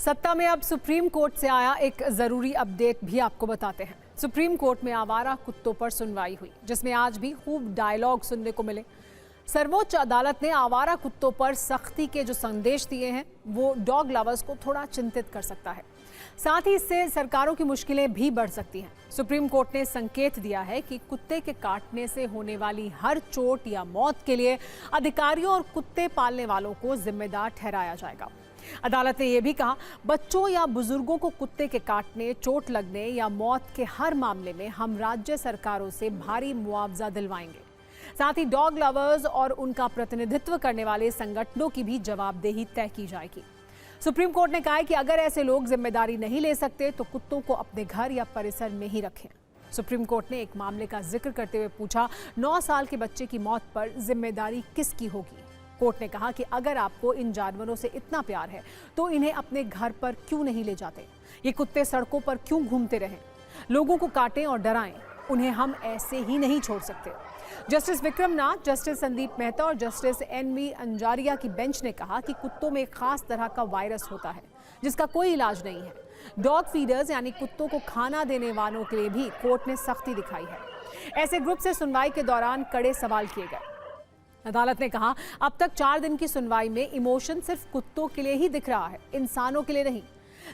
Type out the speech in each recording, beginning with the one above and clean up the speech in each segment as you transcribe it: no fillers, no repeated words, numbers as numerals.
सत्ता में अब सुप्रीम कोर्ट से आया एक जरूरी अपडेट भी आपको बताते हैं। सुप्रीम कोर्ट में आवारा कुत्तों पर सुनवाई हुई, जिसमें आज भी खूब डायलॉग सुनने को मिले। सर्वोच्च अदालत ने आवारा कुत्तों पर सख्ती के जो संदेश दिए हैं वो डॉग लवर्स को थोड़ा चिंतित कर सकता है। साथ ही इससे सरकारों की मुश्किलें भी बढ़ सकती हैं। सुप्रीम कोर्ट ने संकेत दिया है कि कुत्ते के काटने से होने वाली हर चोट या मौत के लिए अधिकारियों और कुत्ते पालने वालों को जिम्मेदार ठहराया जाएगा। अदालत ने यह भी कहा, बच्चों या बुजुर्गों को कुत्ते के काटने, चोट लगने या मौत के हर मामले में हम राज्य सरकारों से भारी मुआवजा दिलवाएंगे। साथ ही डॉग लवर्स और उनका प्रतिनिधित्व करने वाले संगठनों की भी जवाबदेही तय की जाएगी। सुप्रीम कोर्ट ने कहा है कि अगर ऐसे लोग जिम्मेदारी नहीं ले सकते तो कुत्तों को अपने घर या परिसर में ही रखें। सुप्रीम कोर्ट ने एक मामले का जिक्र करते हुए पूछा, 9 साल के बच्चे की मौत पर जिम्मेदारी किसकी होगी? कोर्ट ने कहा कि अगर आपको इन जानवरों से इतना प्यार है तो इन्हें अपने घर पर क्यों नहीं ले जाते? ये कुत्ते सड़कों पर क्यों घूमते रहें? लोगों को काटें और डराएं, उन्हें हम ऐसे ही नहीं छोड़ सकते। जस्टिस विक्रम नाथ, जस्टिस संदीप मेहता और जस्टिस एन.वी. अंजारिया की बेंच ने कहा कि कुत्तों में एक खास तरह का वायरस होता है जिसका कोई इलाज नहीं है। डॉग फीडर्स यानी कुत्तों को खाना देने वालों के लिए भी कोर्ट ने सख्ती दिखाई है। ऐसे ग्रुप से सुनवाई के दौरान कड़े सवाल किए गए। अदालत ने कहा, अब तक 4 दिन की सुनवाई में इमोशन सिर्फ कुत्तों के लिए ही दिख रहा है, इंसानों के लिए नहीं।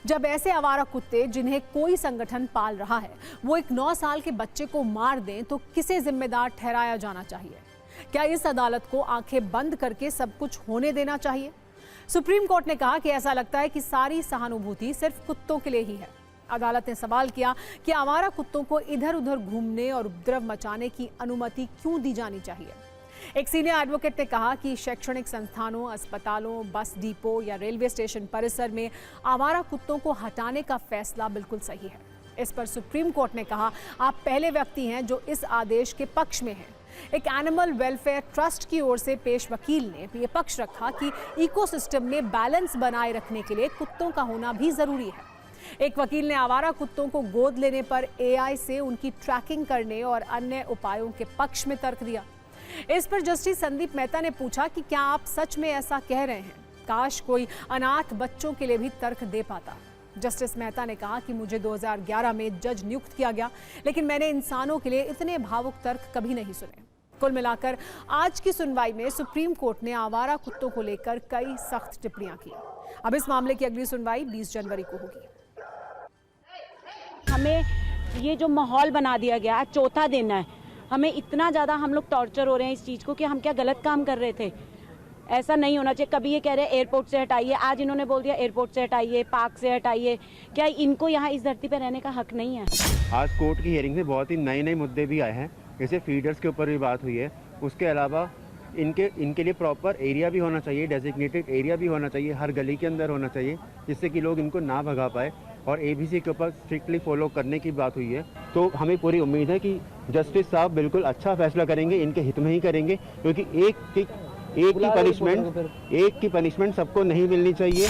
जब ऐसे आवारा कुत्ते जिन्हें कोई संगठन पाल रहा है वो एक 9 साल के बच्चे को मार दें तो किसे जिम्मेदार ठहराया जाना चाहिए? क्या इस अदालत को आंखें बंद करके सब कुछ होने देना चाहिए? सुप्रीम कोर्ट ने कहा कि ऐसा लगता है कि सारी सहानुभूति सिर्फ कुत्तों के लिए ही है। अदालत ने सवाल किया कि आवारा कुत्तों को इधर उधर घूमने और उपद्रव मचाने की अनुमति क्यों दी जानी चाहिए? एक सीनियर एडवोकेट ने कहा कि शैक्षणिक संस्थानों, अस्पतालों, बस डिपो या रेलवे स्टेशन परिसर में आवारा कुत्तों को हटाने का फैसला बिल्कुल सही है। इस पर सुप्रीम कोर्ट ने कहा, आप पहले व्यक्ति हैं जो इस आदेश के पक्ष में हैं। एक एनिमल वेलफेयर ट्रस्ट की ओर से पेश वकील ने ये पक्ष रखा कि इकोसिस्टम में बैलेंस बनाए रखने के लिए कुत्तों का होना भी जरूरी है। एक वकील ने आवारा कुत्तों को गोद लेने पर AI से उनकी ट्रैकिंग करने और अन्य उपायों के पक्ष में तर्क दिया। इस पर जस्टिस संदीप मेहता ने पूछा कि क्या आप सच में ऐसा कह रहे हैं? काश कोई अनाथ बच्चों के लिए भी तर्क दे पाता। जस्टिस मेहता ने कहा कि मुझे 2011 में जज नियुक्त किया गया, लेकिन मैंने इंसानों के लिए इतने भावुक तर्क कभी नहीं सुने। कुल मिलाकर आज की सुनवाई में सुप्रीम कोर्ट ने आवारा कुत्तों को लेकर कई सख्त टिप्पणियां की। अब इस मामले की अगली सुनवाई 20 जनवरी को होगी। हमें ये जो माहौल बना दिया गया, चौथा दिन है, हमें इतना ज़्यादा हम लोग टॉर्चर हो रहे हैं इस चीज़ को कि हम क्या गलत काम कर रहे थे? ऐसा नहीं होना चाहिए। कभी ये कह रहे हैं एयरपोर्ट से हटाइए, आज इन्होंने बोल दिया एयरपोर्ट से हटाइए, पार्क से हटाइए। क्या इनको यहाँ इस धरती पर रहने का हक नहीं है? आज कोर्ट की हियरिंग में बहुत ही नए मुद्दे भी आए हैं, जैसे फीडर्स के ऊपर भी बात हुई है। उसके अलावा इनके लिए प्रॉपर एरिया भी होना चाहिए, डेजिग्नेटेड एरिया भी होना चाहिए, हर गली के अंदर होना चाहिए, जिससे कि लोग इनको ना भगा पाए। और ABC के ऊपर स्ट्रिक्टली फॉलो करने की बात हुई है। तो हमें पूरी उम्मीद है कि जस्टिस साहब बिल्कुल अच्छा फैसला करेंगे, इनके हित में ही करेंगे, क्योंकि एक की पनिशमेंट सबको नहीं मिलनी चाहिए।